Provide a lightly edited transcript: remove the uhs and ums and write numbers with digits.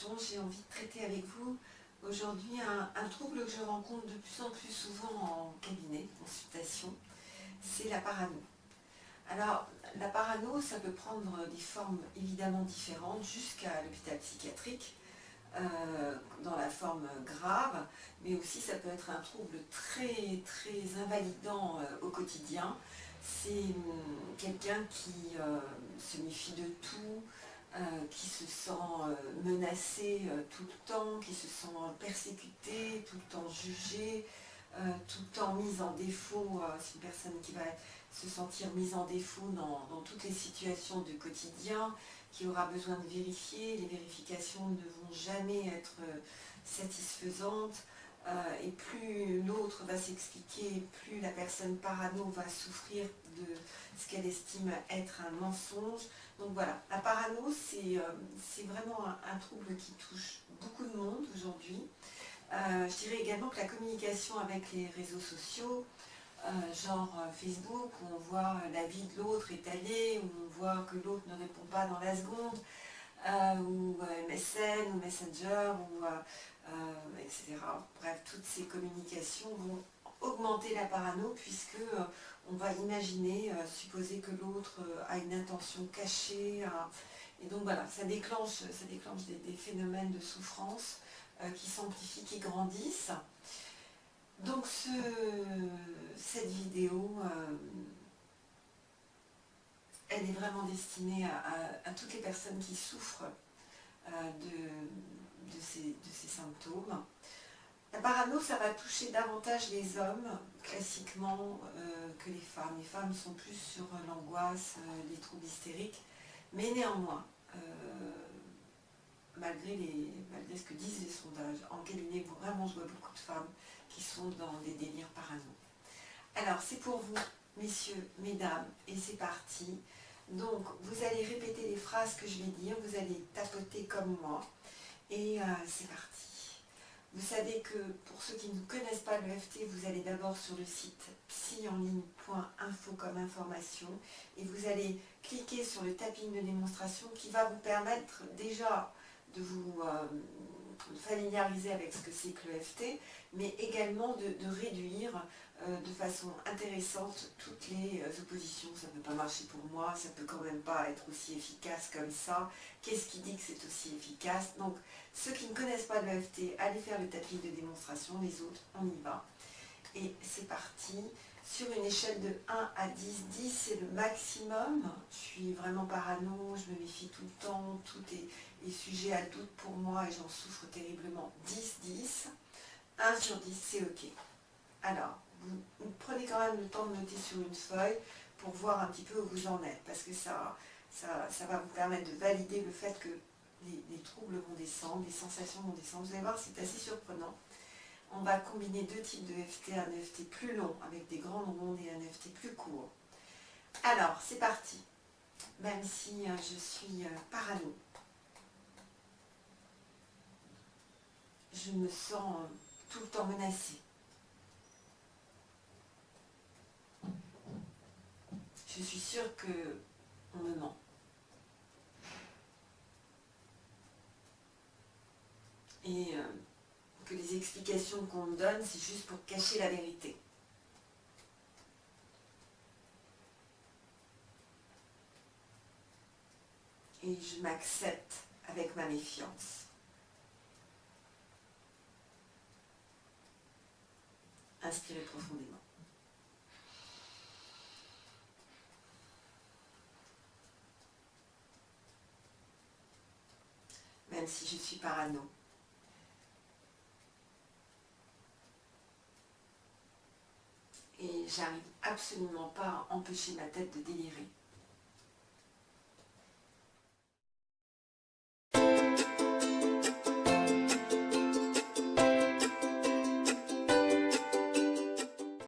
Mélenchon. J'ai envie de traiter avec vous aujourd'hui un trouble que je rencontre de plus en plus souvent en cabinet, en consultation, c'est la parano. Alors, la parano, ça peut prendre des formes évidemment différentes jusqu'à l'hôpital psychiatrique, dans la forme grave, mais aussi ça peut être un trouble très très invalidant au quotidien. C'est quelqu'un qui se méfie de tout, qui se sent menacé tout le temps, qui se sent persécuté, tout le temps jugé, tout le temps mise en défaut. C'est une personne qui va se sentir mise en défaut dans toutes les situations du quotidien, qui aura besoin de vérifier. Les vérifications ne vont jamais être satisfaisantes. Et plus l'autre va s'expliquer, plus la personne parano va souffrir de ce qu'elle estime être un mensonge. Donc voilà, la parano, c'est vraiment un trouble qui touche beaucoup de monde aujourd'hui. Je dirais également que la communication avec les réseaux sociaux, genre Facebook, où on voit la vie de l'autre étalée, où on voit que l'autre ne répond pas dans la seconde, ou MSN, ou Messenger, etc. Bref, toutes ces communications vont augmenter la parano, puisque on va imaginer, supposer que l'autre a une intention cachée, et donc voilà, ça déclenche des phénomènes de souffrance qui s'amplifient, qui grandissent. Donc cette vidéo, elle est vraiment destinée à toutes les personnes qui souffrent de ces symptômes. La parano, ça va toucher davantage les hommes, classiquement, que les femmes. Les femmes sont plus sur l'angoisse, les troubles hystériques, mais néanmoins, malgré ce que disent les sondages, en cabinet, vraiment, je vois beaucoup de femmes qui sont dans des délires parano. Alors, c'est pour vous, messieurs, mesdames, et c'est parti. Donc, vous allez répéter les phrases que je vais dire, vous allez tapoter comme moi, et c'est parti. Vous savez que pour ceux qui ne connaissent pas l'EFT, vous allez d'abord sur le site psyenligne.info comme information, et vous allez cliquer sur le tapping de démonstration qui va vous permettre déjà de vous familiariser avec ce que c'est que l'EFT, mais également de réduire de façon intéressante toutes les oppositions. Ça ne peut pas marcher pour moi, ça ne peut quand même pas être aussi efficace comme ça. Qu'est-ce qui dit que c'est aussi efficace? Donc, ceux qui ne connaissent pas l'EFT, allez faire le tapis de démonstration. Les autres, on y va. Et c'est parti. Sur une échelle de 1 à 10, 10 c'est le maximum. Je suis vraiment parano, je me méfie tout le temps, tout est sujet à doute pour moi et j'en souffre terriblement. 10, 10. 1 sur 10, c'est OK. Alors, vous prenez quand même le temps de noter sur une feuille pour voir un petit peu où vous en êtes, parce que ça va vous permettre de valider le fait que les troubles vont descendre, les sensations vont descendre. Vous allez voir, c'est assez surprenant. On va combiner deux types de EFT, un EFT plus long avec des grandes rondes et un EFT plus court. Alors, c'est parti. Même si je suis parano, je me sens tout le temps menacée. Je suis sûre qu'on me ment. Et que les explications qu'on me donne, c'est juste pour cacher la vérité. Et je m'accepte avec ma méfiance. Inspirez profondément. Même si je suis parano. Et j'arrive absolument pas à empêcher ma tête de délirer.